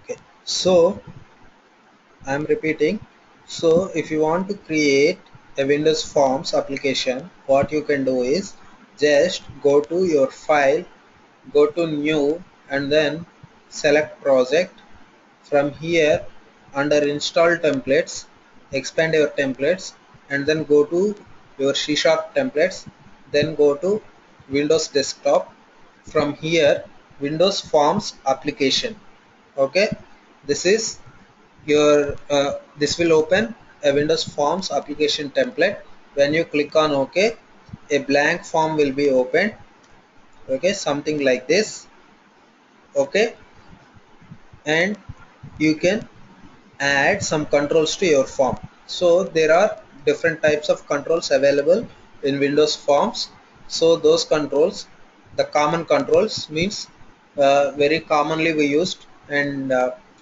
Okay, so I'm repeating. So if you want to create a Windows Forms application, what you can do is just go to your file, go to new, and then select project. From here, under install templates, expand your templates, and then go to your C# templates, then go to Windows Desktop. From here, Windows Forms application. Okay, this is your this will open a Windows Forms application template. When you click on OK, a blank form will be opened. Okay, something like this. Okay, and you can add some controls to your form. So there are different types of controls available in Windows Forms. So those controls, the common controls means very commonly we used, and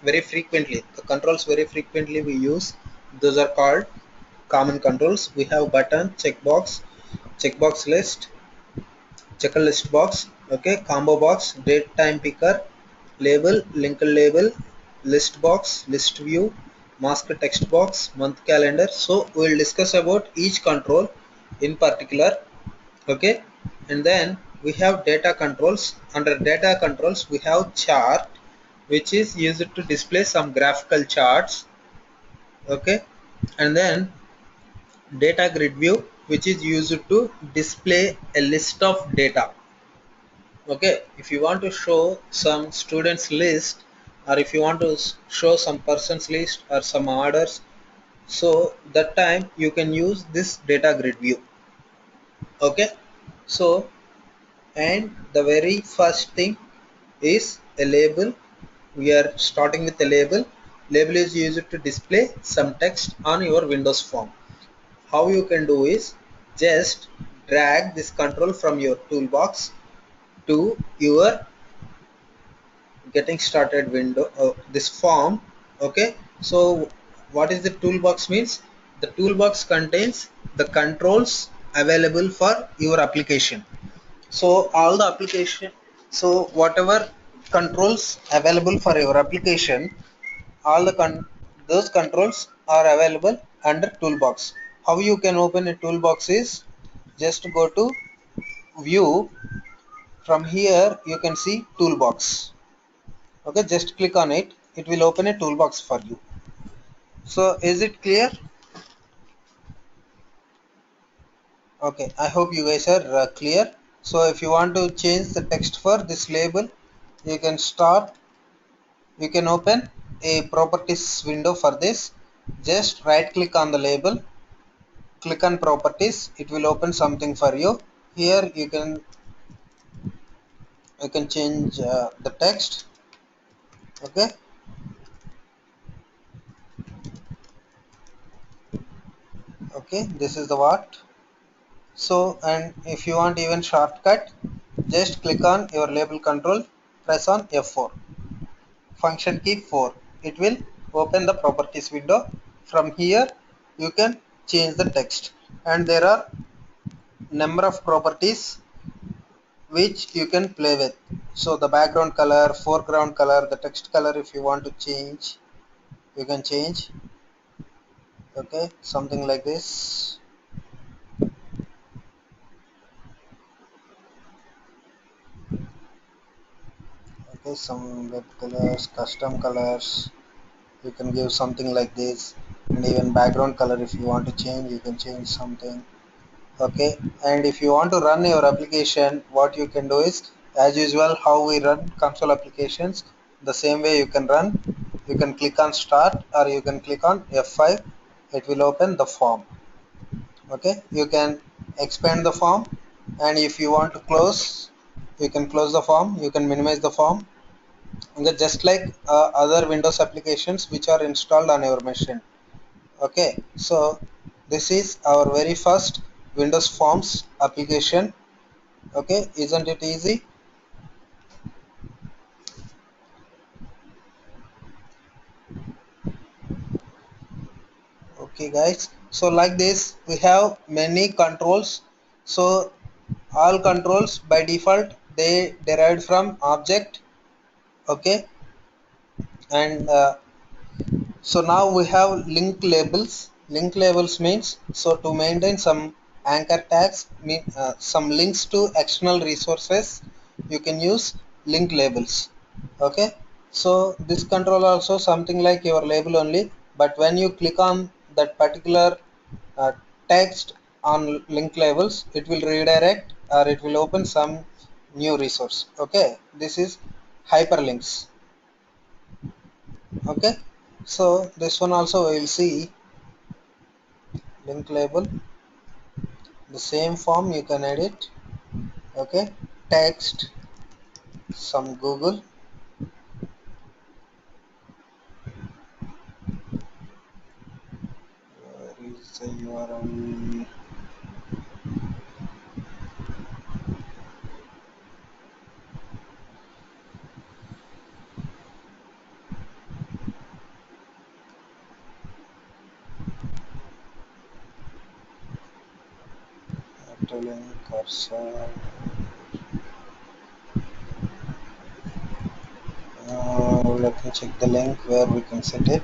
very frequently, the controls very frequently we use, those are called common controls. We have button, checkbox list, checker list box, okay, combo box, date time picker, label, linked label, list box, list view, mask text box, month calendar. So we will discuss about each control in particular. Okay, and then we have data controls. Under data controls we have chart, which is used to display some graphical charts. Okay, and then data grid view, which is used to display a list of data. Okay, if you want to show some students list, or if you want to show some persons list or some orders, so that time you can use this data grid view. Okay, so and the very first thing is a label. We are starting with a label. Label is used to display some text on your Windows form. How you can do is just drag this control from your toolbox to your getting started window, this form. Okay, so what is the toolbox means? The toolbox contains the controls available for your application. So all the application, so whatever controls available for your application, all the those controls are available under toolbox. How you can open a toolbox is just go to view. From here you can see toolbox. Okay, just click on it, it will open a toolbox for you. So is it clear? Okay, I hope you guys are clear. So if you want to change the text for this label, you can start, you can open a properties window. For this, just right click on the label, click on properties, it will open something for you. Here you can change the text. Okay, okay, this is the what. So, and if you want even shortcut, just click on your label control, press on F4, function key 4. It will open the properties window. From here you can change the text, and there are number of properties which you can play with. So the background color, foreground color, the text color, if you want to change, you can change. Okay, something like this. Okay, some web colors, custom colors, you can give something like this. And even background color, if you want to change, you can change something. Okay, and if you want to run your application, what you can do is, as usual how we run console applications, the same way you can run. You can click on start, or you can click on F5, it will open the form. Okay, you can expand the form, and if you want to close, you can close the form, you can minimize the form. Okay, just like other Windows applications which are installed on your machine. Okay, so this is our very first Windows Forms application. Okay, isn't it easy? Okay guys, so like this we have many controls. So all controls by default they derived from object. Okay, And so now we have link labels. Link labels means, so to maintain some anchor tags, mean some links to external resources, you can use link labels. Okay, so this control also something like your label only, but when you click on that particular uh, text on link labels, it will redirect or it will open some new resource. Okay, this is hyperlinks. Okay, so this one also we will see link label, the same form you can edit. Okay, text some Google, where is the URL? Auto link cursor. Let me check the link where we can set it.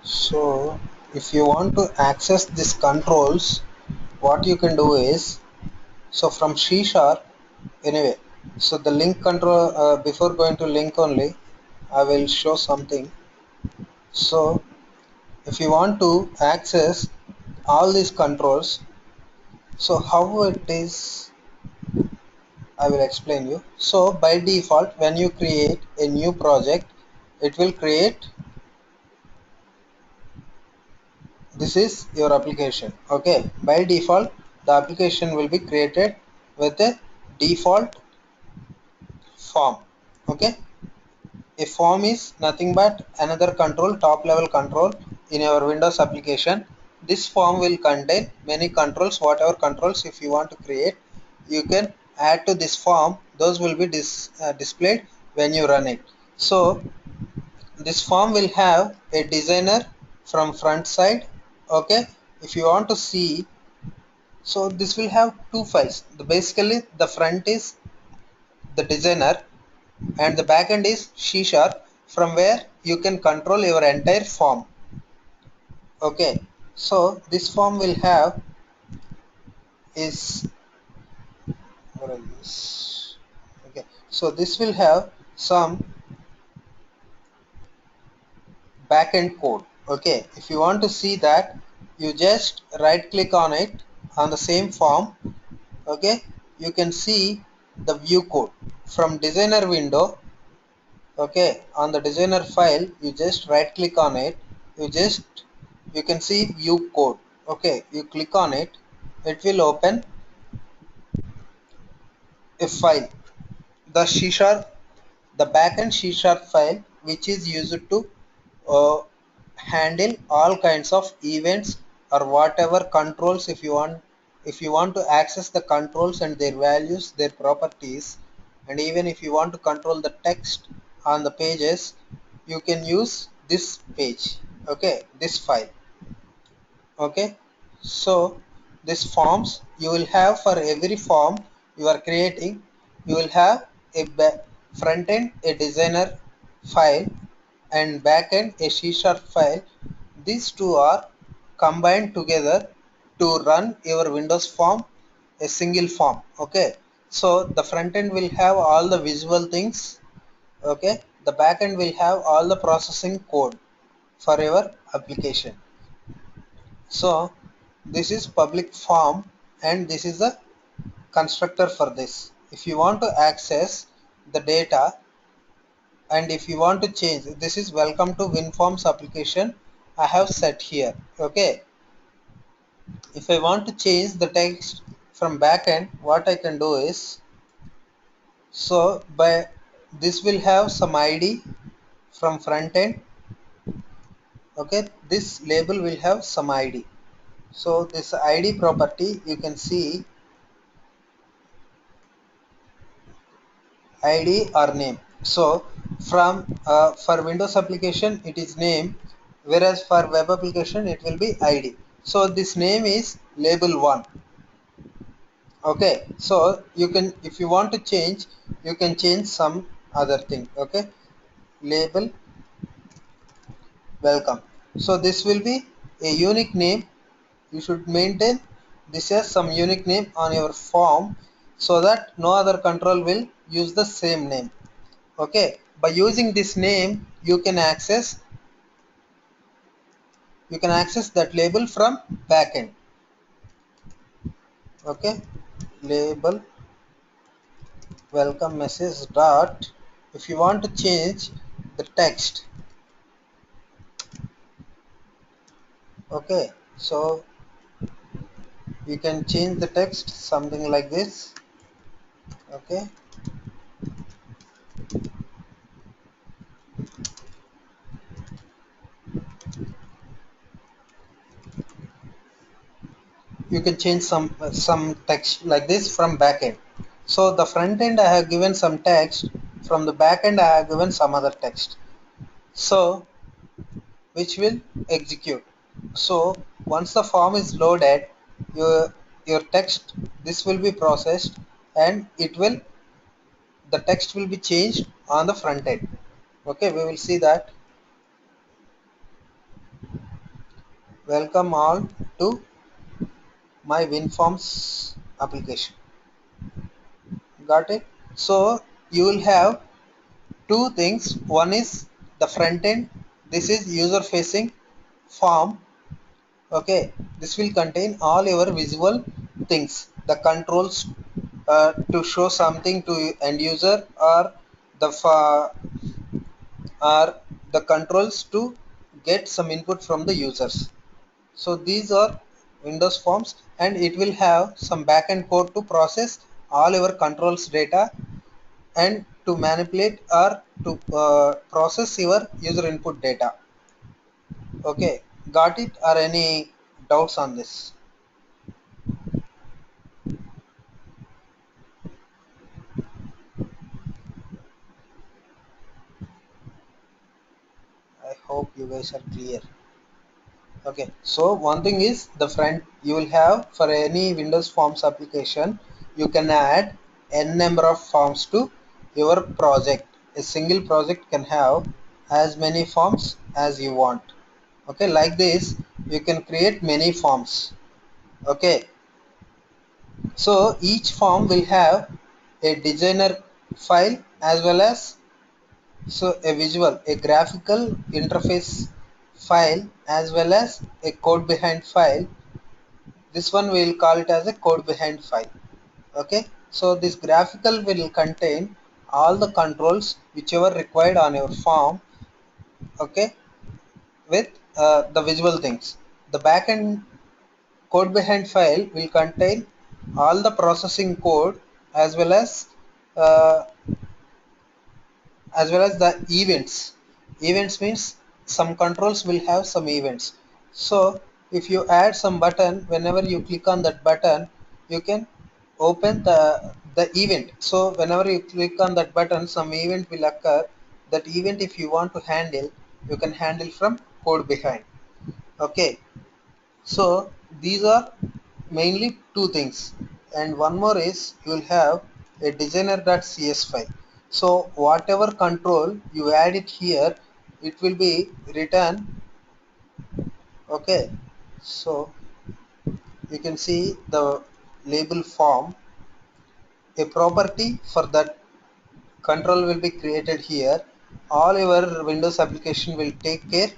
So if you want to access these controls, what you can do is, so from C sharp, anyway, so the link control, before going to link only, I will show something. So if you want to access all these controls, so how it is, I will explain you. So by default, when you create a new project, it will create, this is your application. Okay, by default the application will be created with a default form. Okay, a form is nothing but another control, top level control in your Windows application. This form will contain many controls. Whatever controls if you want to create, you can add to this form. Those will be displayed when you run it. So this form will have a designer from front side. Okay, if you want to see, so this will have two files. Basically the front is the designer and the backend is C sharp, from where you can control your entire form. Okay, so this form will have is, what is this? Okay, so this will have some backend code. Okay, if you want to see that, you just right click on it on the same form. Okay, you can see the view code from designer window. Okay, on the designer file, you just right click on it, you can see view code. Okay, you click on it, it will open a file, the C sharp, the backend C sharp file, which is used to uh, handle all kinds of events or whatever controls. If you want to access the controls and their values, their properties, and even if you want to control the text on the pages, you can use this page. Okay, this file. Okay, so this forms you will have, for every form you are creating, you will have a front end a designer file and back end a C sharp file. These two are combined together to run your Windows form, a single form. Okay, so the front end will have all the visual things. Okay, the back end will have all the processing code for your application. So this is public form and this is the constructor for this. If you want to access the data and if you want to change, this is welcome to Winforms application I have set here. Okay, if I want to change the text from backend, what I can do is, so by this will have some ID from front end. Okay, this label will have some ID. So this ID property you can see ID or name. So from for Windows application it is name, whereas for web application it will be ID. So this name is label 1. Okay, so you can, if you want to change, you can change some other thing. Okay, label welcome. So this will be a unique name. You should maintain this as some unique name on your form so that no other control will use the same name. Okay, by using this name you can access that label from backend. Okay, label welcome message dot, if you want to change the text. Okay, so you can change the text something like this. Okay, you can change some text like this from backend. So the front end I have given some text, from the back end I have given some other text, so which will execute. So once the form is loaded, your text, this will be processed, and it will, the text will be changed on the front end. Okay, we will see that. Welcome all to my Winforms application. Got it? So you will have two things. One is the front end. This is user facing form. Okay, this will contain all your visual things, the controls to show something to end user, or the or the controls to get some input from the users. So these are Windows Forms, and it will have some backend code to process all your controls data and to manipulate or to process your user input data. Okay, got it? Or any doubts on this? I hope you guys are clear. Okay, so one thing is the front, you will have for any Windows Forms application, you can add n number of forms to your project. A single project can have as many forms as you want. Okay, like this you can create many forms. Okay, so each form will have a designer file as well as, so a visual, a graphical interface file as well as a code behind file. This one we will call it as a code behind file. Okay, so this graphical will contain all the controls whichever required on your form. Okay, with the visual things. The backend code behind file will contain all the processing code as well uh, as the events. Events means some controls will have some events. So if you add some button, whenever you click on that button, you can open the event. So whenever you click on that button, some event will occur. That event, if you want to handle, you can handle from code behind. Okay, so these are mainly two things, and one more is you will have a designer.cs file. So whatever control you add it here, it will be written. Okay, so you can see the label form, a property for that control will be created here. All your Windows application will take care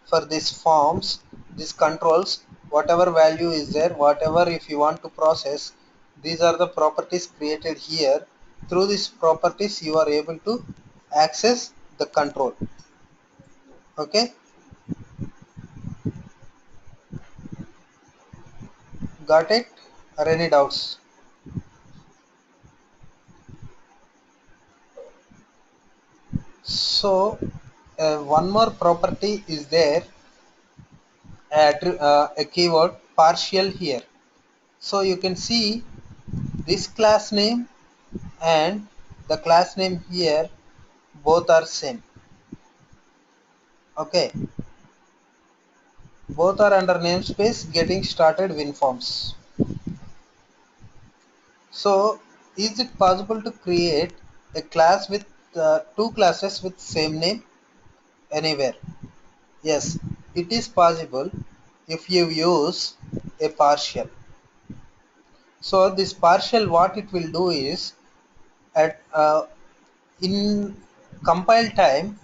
for these forms, these controls, whatever value is there, whatever if you want to process, these are the properties created here. Through these properties you are able to access the control. Okay, got it? Or any doubts? So one more property is there, a keyword partial here. So you can see this class name and the class name here. both are same. Okay, both are under namespace getting started Winforms. So is it possible to create a class with two classes with same name anywhere? Yes, it is possible if you use a partial. So this partial, what it will do is, at in compile time,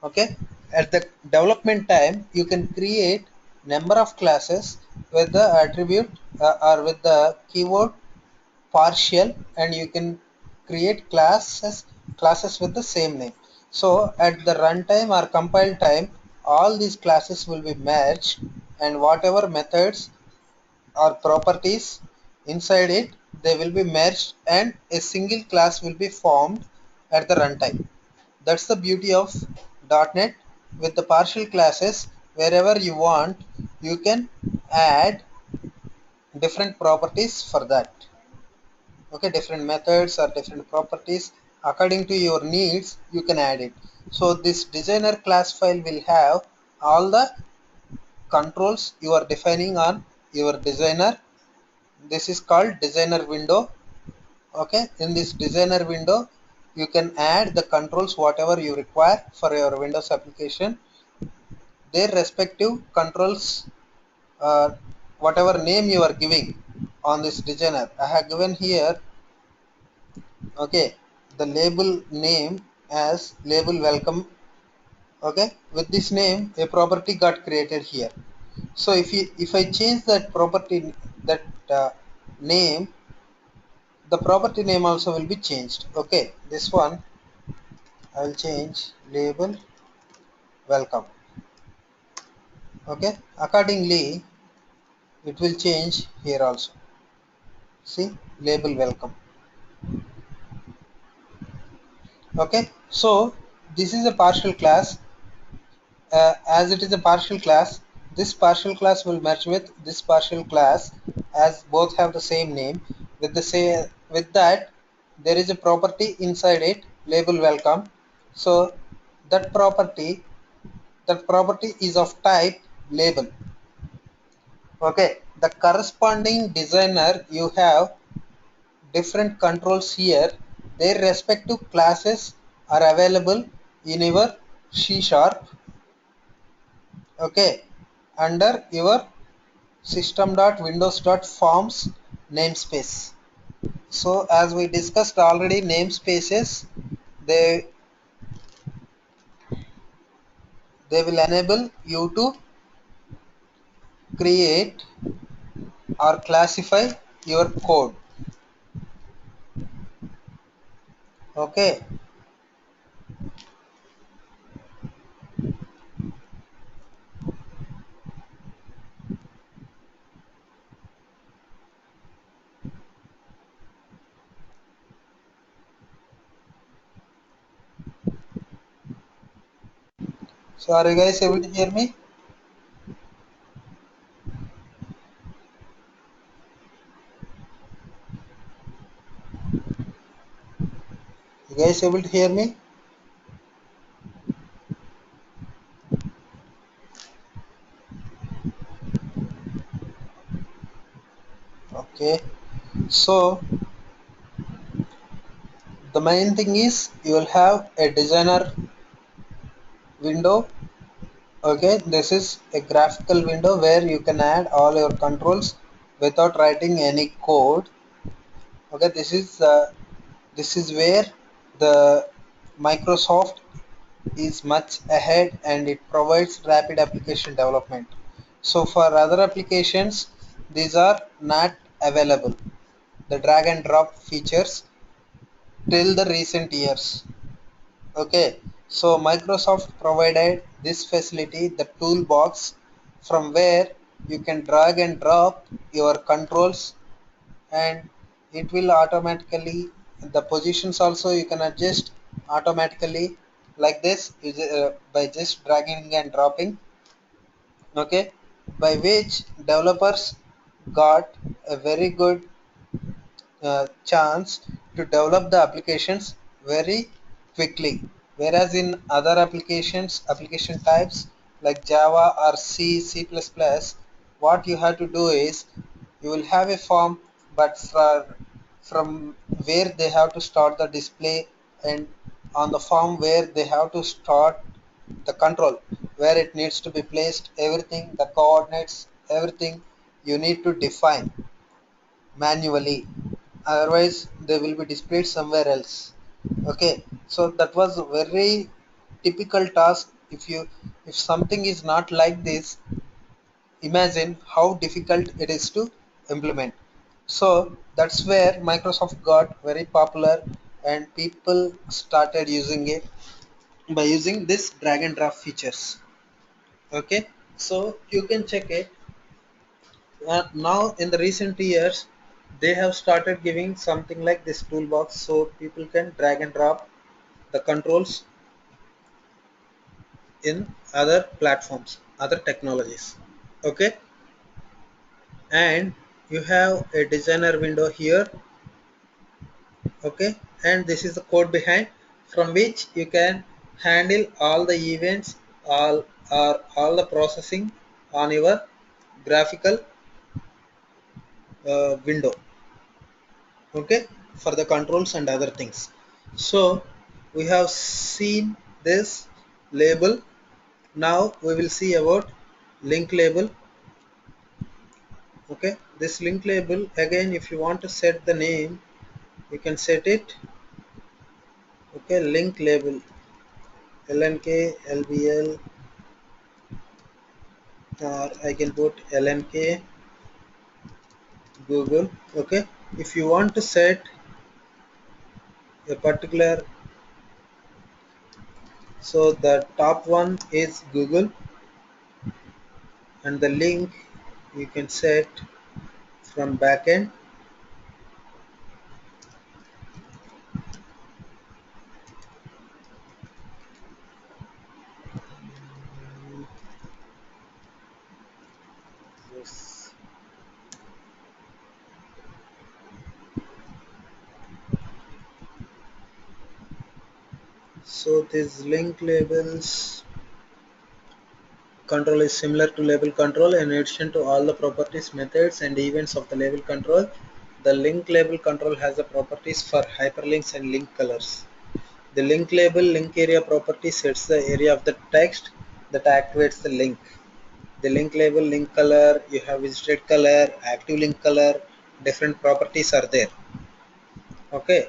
okay, at the development time you can create number of classes with the attribute or with the keyword partial, and you can create classes with the same name. So at the runtime or compile time, all these classes will be merged, and whatever methods or properties inside it, they will be merged, and a single class will be formed at the runtime. That's the beauty of .NET. With the partial classes, wherever you want, you can add different properties for that. Okay, different methods or different properties according to your needs, you can add it. So this designer class file will have all the controls you are defining on your designer. This is called designer window. Okay, in this designer window you can add the controls whatever you require for your Windows application. Their respective controls, whatever name you are giving on this designer, I have given here. Okay, the label name as label welcome. Okay, with this name a property got created here. So if I change that property, that name, the property name also will be changed. Okay, this one I will change label welcome. Okay, accordingly it will change here also. See, label welcome. Okay, so this is a partial class. As it is a partial class, this partial class will merge with this partial class, as both have the same name. With the same, with that, there is a property inside it, label welcome. So that property is of type label. Okay, the corresponding designer, you have different controls here. Their respective classes are available in your C sharp. Okay, under your system.windows.forms namespace. So as we discussed already, namespaces, they they will enable you to create or classify your code. Okay, so are you guys able to hear me? You guys able to hear me? Okay, so the main thing is you will have a designer window. Okay, this is a graphical window where you can add all your controls without writing any code. Okay, this is where the Microsoft is much ahead, and it provides rapid application development. So for other applications, these are not available, the drag and drop features, till the recent years. Okay, so Microsoft provided this facility, the toolbox, from where you can drag and drop your controls, and it will automatically, the positions also you can adjust automatically, like this, by just dragging and dropping. Okay, by which developers got a very good chance to develop the applications very quickly. Whereas in other application types like Java or C, C++, what you have to do is you will have a form, but from where they have to start the display, and on the form where they have to start the control, where it needs to be placed, everything, the coordinates, everything you need to define manually, otherwise they will be displayed somewhere else. Okay, so that was a very typical task. If something is not like this, imagine how difficult it is to implement. So that's where Microsoft got very popular and people started using it by using this drag and drop features. Okay, so you can check it. Now in the recent years they have started giving something like this toolbox, so people can drag and drop the controls in other platforms, other technologies. Okay, and you have a designer window here. Okay, and this is the code behind, from which you can handle all the events, all the processing on your graphical window. Okay, for the controls and other things. So we have seen this label. Now we will see about link label. Okay, this link label, again, if you want to set the name, you can set it. Okay, link label, lnk, lbl, or I can put lnk google. Okay, if you want to set a particular, so the top one is google, and the link you can set from backend. Yes. So these link labels control is similar to label control. In addition to all the properties, methods, and events of the label control, the link label control has the properties for hyperlinks and link colors. The link label link area property sets the area of the text that activates the link. The link label link color, you have visited color, active link color, different properties are there. Okay,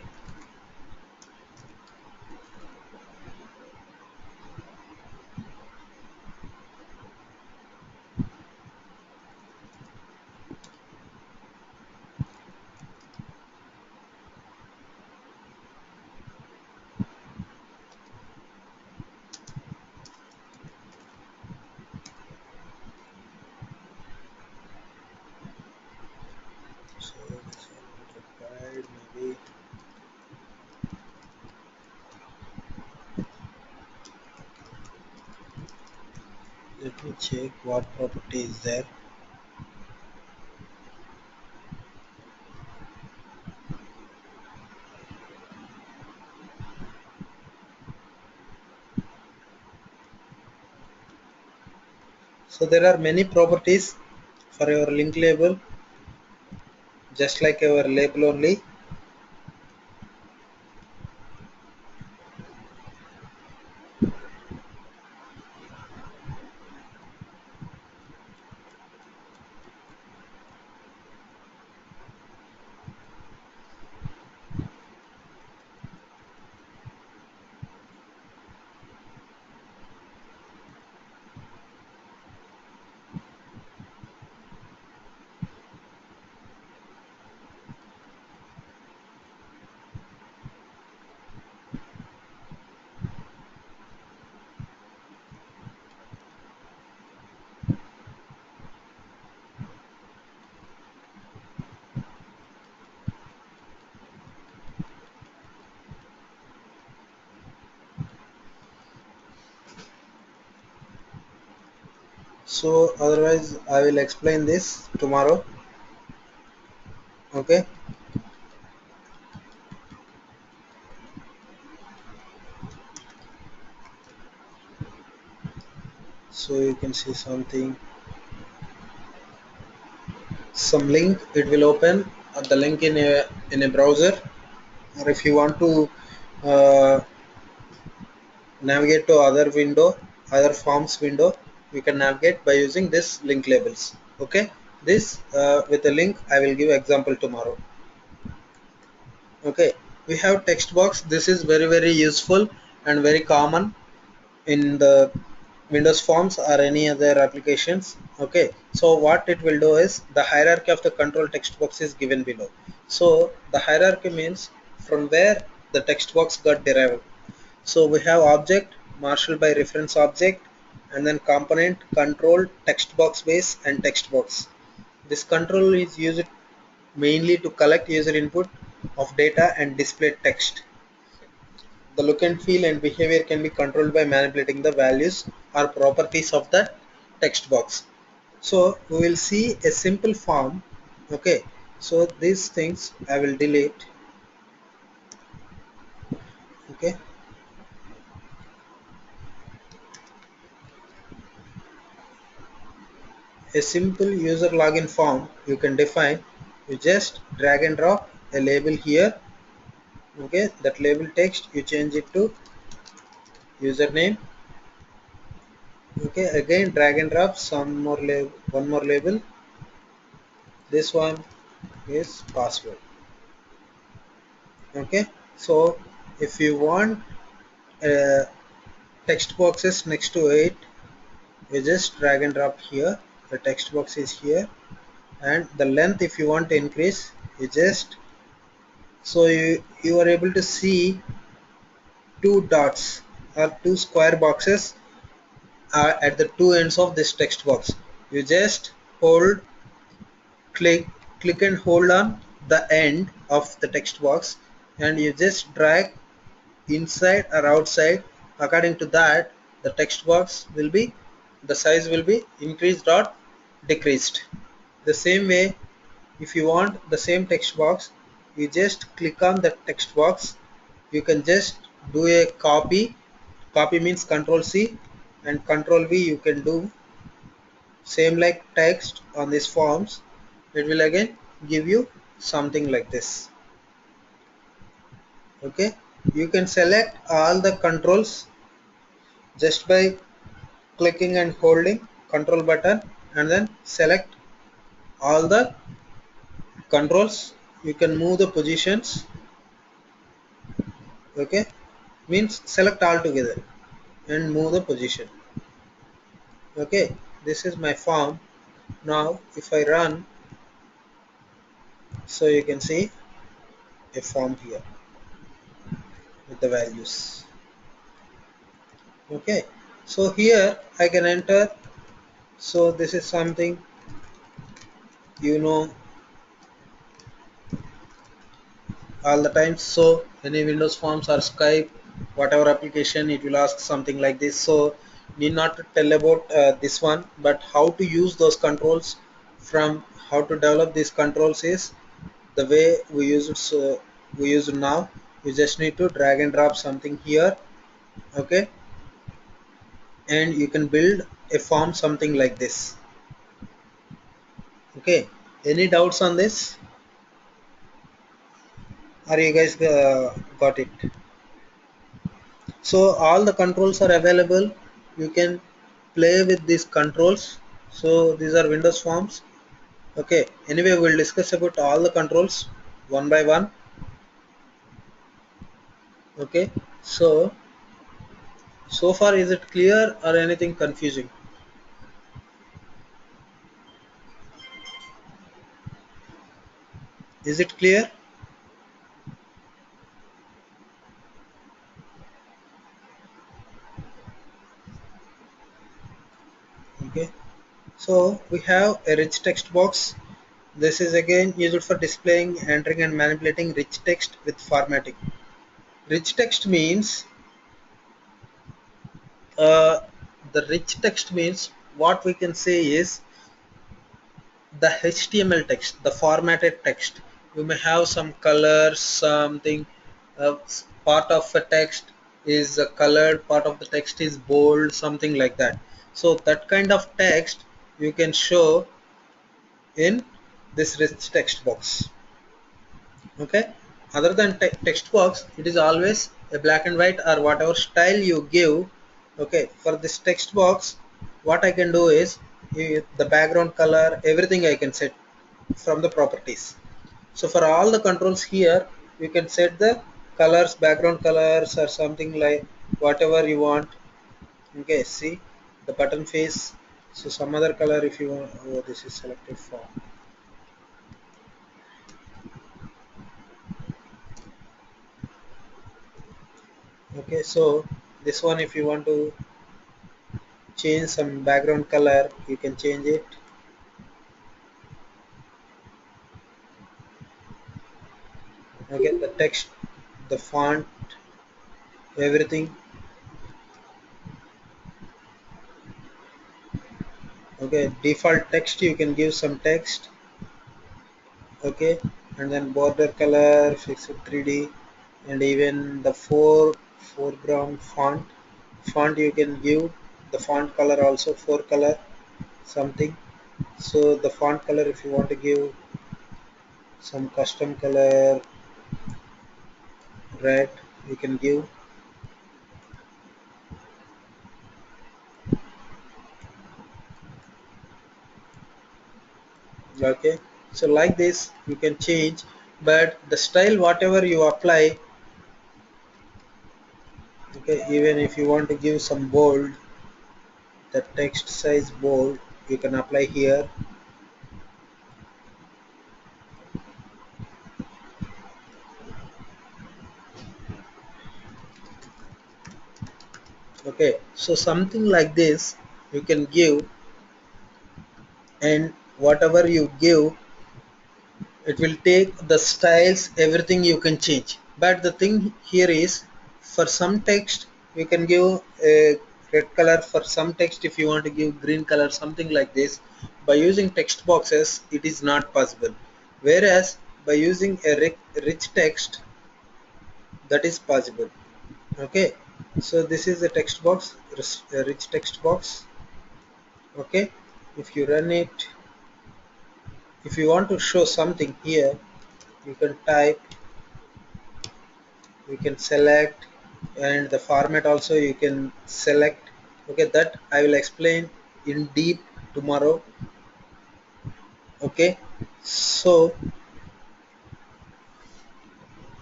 so this one required maybe. Let me check what property is there. So there are many properties for your link label, just like our label only. So otherwise I will explain this tomorrow. Okay. So you can see something, some link it will open, the link in a browser, or if you want to uh, navigate to other window, other forms window, you can navigate by using this link labels. Okay, this with the link I will give example tomorrow. Okay, we have text box. This is very useful and very common in the Windows Forms or any other applications. Okay, so what it will do is the hierarchy of the control text box is given below. So the hierarchy means from where the text box got derived. So we have object marshaled by reference object, and then component control text box base and text box. This control is used mainly to collect user input of data and display text. The look and feel and behavior can be controlled by manipulating the values or properties of the text box. So we will see a simple form. Okay, so these things I will delete. Okay, a simple user login form you can define. You just drag and drop a label here. Okay, that label text you change it to username. Okay, again drag and drop some more label, one more label. This one is password. Okay, so if you want text boxes next to it, you just drag and drop here. The text box is here, and the length if you want to increase, you just, so you are able to see two dots or two square boxes at the two ends of this text box. You just hold, click and hold on the end of the text box, and you just drag inside or outside. According to that, the text box will be, the size will be increased or decreased. The same way, if you want the same text box, you just click on the text box. You can just do a copy means control C, and control V you can do same like text on these forms. It will again give you something like this. Okay, you can select all the controls just by clicking and holding control button, and then select all the controls. You can move the positions. Okay, means select all together and move the position. Okay, this is my form. Now if I run, so you can see a form here with the values. Okay, so here I can enter. So this is something, you know, all the time. So any Windows Forms or Skype, whatever application, it will ask something like this. So need not to tell about this one, but how to use those controls, from how to develop these controls is the way we use it. So we use it now. You just need to drag and drop something here. Okay, and you can build a form something like this. Okay, any doubts on this? Are you guys got it? So all the controls are available. You can play with these controls. So these are Windows forms. Okay, anyway we'll discuss about all the controls one by one. Okay, so far is it clear or anything confusing? Is it clear? Okay, so we have a rich text box. This is again used for displaying, entering and manipulating rich text with formatting. Rich text means uh, the rich text means, what we can say is the HTML text, the formatted text. You may have some colors, something, part of a text is colored, part of the text is bold, something like that. So that kind of text you can show in this rich text box. Okay, other than text box, it is always a black and white or whatever style you give. Okay, for this text box, what I can do is the background color, everything I can set from the properties. So for all the controls here, you can set the colors, background colors or something like whatever you want. Okay, see the button face, so some other color if you want. Oh, this is selected for. Okay, so this one if you want to change some background color, you can change it. Okay, the text, the font, everything. Okay, default text, you can give some text. Okay, and then border color, fix it 3D, and even the foreground font you can give the font color also, four color something. So the font color, if you want to give some custom color, red, you can give. Okay, so like this you can change, but the style whatever you apply. Okay, even if you want to give some bold, the text size bold, you can apply here. Okay, so something like this you can give, and whatever you give, it will take the styles, everything you can change. But the thing here is, for some text you can give a red color, for some text if you want to give green color, something like this. By using text boxes it is not possible, whereas by using a rich text, that is possible. Okay, so this is a text box, a rich text box. Okay, if you run it, if you want to show something here, you can type, you can select, and the format also you can select. Okay, that I will explain in deep tomorrow. Okay, so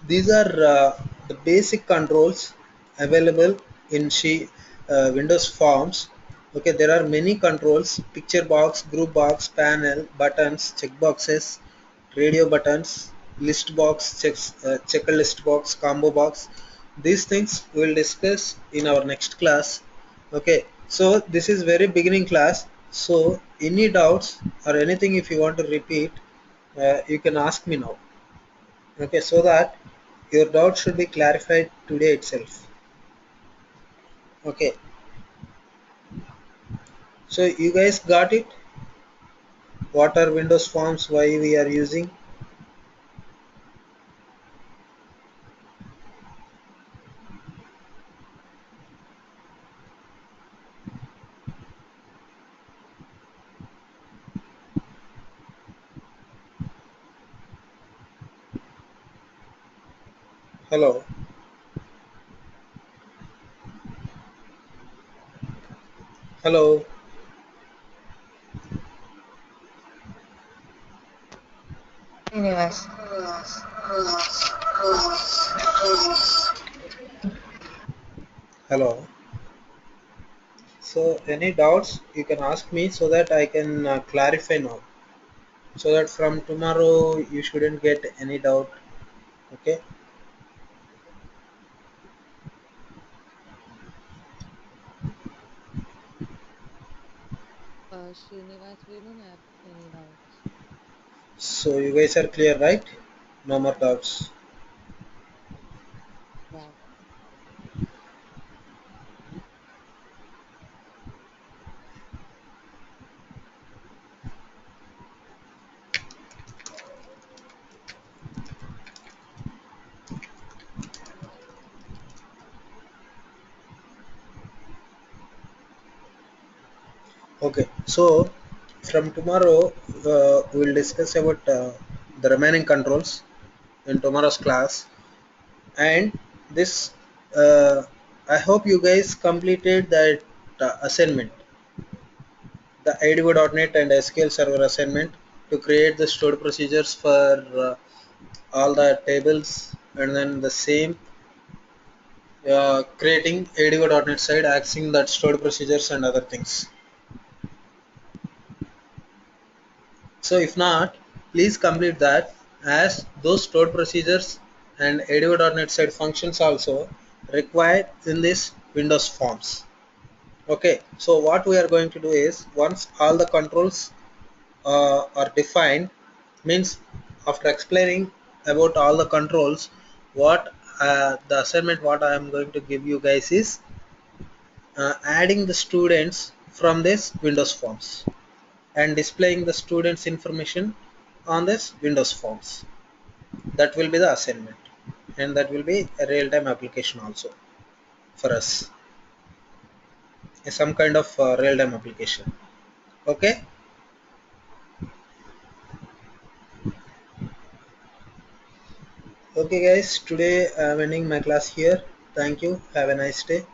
these are the basic controls available in Windows Forms. Okay, there are many controls: picture box, group box, panel, buttons, checkboxes, radio buttons, list box, checker list box, combo box. These things we will discuss in our next class. Okay, so this is very beginning class. So any doubts or anything if you want to repeat, you can ask me now. Okay, so that your doubt should be clarified today itself. Okay, so you guys got it? What are Windows Forms? Why we are using? Hello, hello. Universe. Hello. So any doubts you can ask me so that I can clarify now. So that from tomorrow you shouldn't get any doubt. Okay. Srinivas, we don't have any doubts. So you guys are clear, right? No more doubts. Yeah. Okay, so from tomorrow we'll discuss about the remaining controls in tomorrow's class. And this I hope you guys completed that assignment, the IDO.NET and SQL Server assignment, to create the stored procedures for all the tables, and then the same creating ADO.NET side, accessing that stored procedures and other things. So if not, please complete that, as those stored procedures and ADO.NET side functions also required in this Windows Forms. Okay, so what we are going to do is, once all the controls are defined, means after explaining about all the controls, what the assignment what I am going to give you guys is adding the students from this Windows Forms and displaying the students information on this Windows Forms. That will be the assignment, and that will be a real-time application also for us, some kind of real-time application. Okay. Okay guys, today I'm ending my class here. Thank you, have a nice day.